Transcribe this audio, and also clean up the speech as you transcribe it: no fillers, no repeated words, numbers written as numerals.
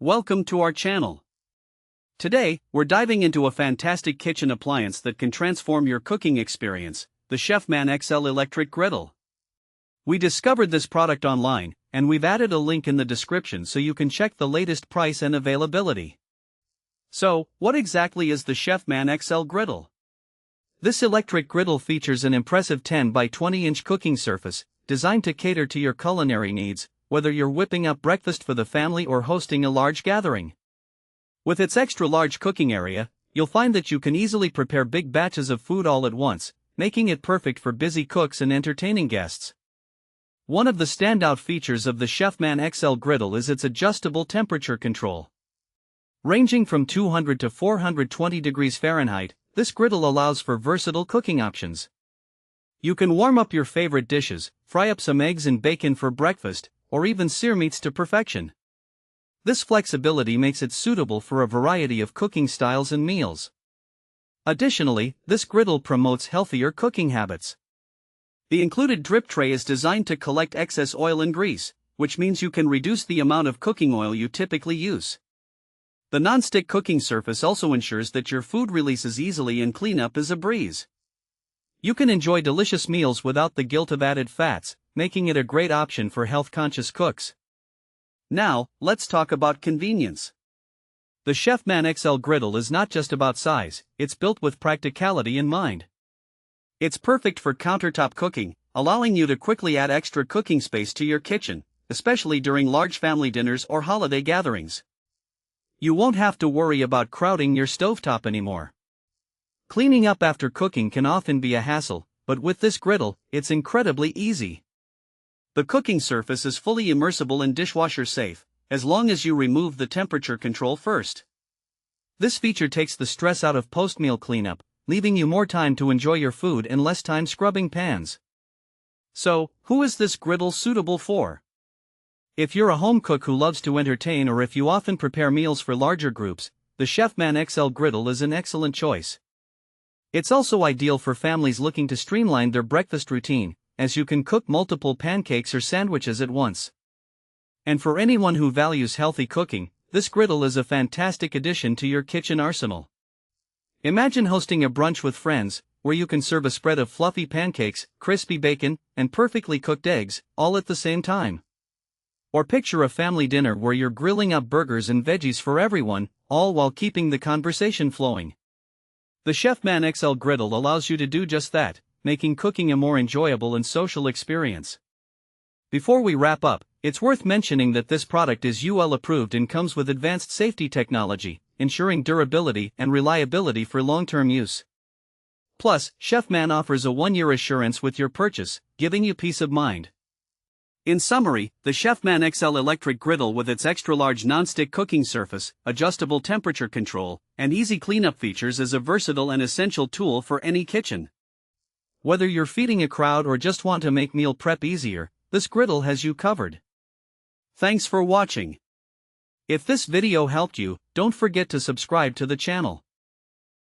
Welcome to our channel. Today, we're diving into a fantastic kitchen appliance that can transform your cooking experience, the Chefman XL Electric Griddle. We discovered this product online, and we've added a link in the description so you can check the latest price and availability. So, what exactly is the Chefman XL Griddle? This electric griddle features an impressive 10 by 20 inch cooking surface, designed to cater to your culinary needs, whether you're whipping up breakfast for the family or hosting a large gathering. With its extra-large cooking area, you'll find that you can easily prepare big batches of food all at once, making it perfect for busy cooks and entertaining guests. One of the standout features of the Chefman XL Griddle is its adjustable temperature control. Ranging from 200 to 420 degrees Fahrenheit, this griddle allows for versatile cooking options. You can warm up your favorite dishes, fry up some eggs and bacon for breakfast, or even sear meats to perfection. This flexibility makes it suitable for a variety of cooking styles and meals. Additionally, this griddle promotes healthier cooking habits. The included drip tray is designed to collect excess oil and grease, which means you can reduce the amount of cooking oil you typically use. The non-stick cooking surface also ensures that your food releases easily and cleanup is a breeze. You can enjoy delicious meals without the guilt of added fats, making it a great option for health-conscious cooks. Now, let's talk about convenience. The Chefman XL Griddle is not just about size, it's built with practicality in mind. It's perfect for countertop cooking, allowing you to quickly add extra cooking space to your kitchen, especially during large family dinners or holiday gatherings. You won't have to worry about crowding your stovetop anymore. Cleaning up after cooking can often be a hassle, but with this griddle, it's incredibly easy. The cooking surface is fully immersible and dishwasher safe, as long as you remove the temperature control first. This feature takes the stress out of post-meal cleanup, leaving you more time to enjoy your food and less time scrubbing pans. So, who is this griddle suitable for? If you're a home cook who loves to entertain or if you often prepare meals for larger groups, the Chefman XL Griddle is an excellent choice. It's also ideal for families looking to streamline their breakfast routine, as you can cook multiple pancakes or sandwiches at once. And for anyone who values healthy cooking, this griddle is a fantastic addition to your kitchen arsenal. Imagine hosting a brunch with friends, where you can serve a spread of fluffy pancakes, crispy bacon, and perfectly cooked eggs, all at the same time. Or picture a family dinner where you're grilling up burgers and veggies for everyone, all while keeping the conversation flowing. The Chefman XL Griddle allows you to do just that, making cooking a more enjoyable and social experience. Before we wrap up, it's worth mentioning that this product is UL approved and comes with advanced safety technology, ensuring durability and reliability for long-term use. Plus, Chefman offers a 1-year assurance with your purchase, giving you peace of mind. In summary, the Chefman XL Electric Griddle with its extra-large non-stick cooking surface, adjustable temperature control, and easy cleanup features is a versatile and essential tool for any kitchen. Whether you're feeding a crowd or just want to make meal prep easier, this griddle has you covered. Thanks for watching. If this video helped you, don't forget to subscribe to the channel.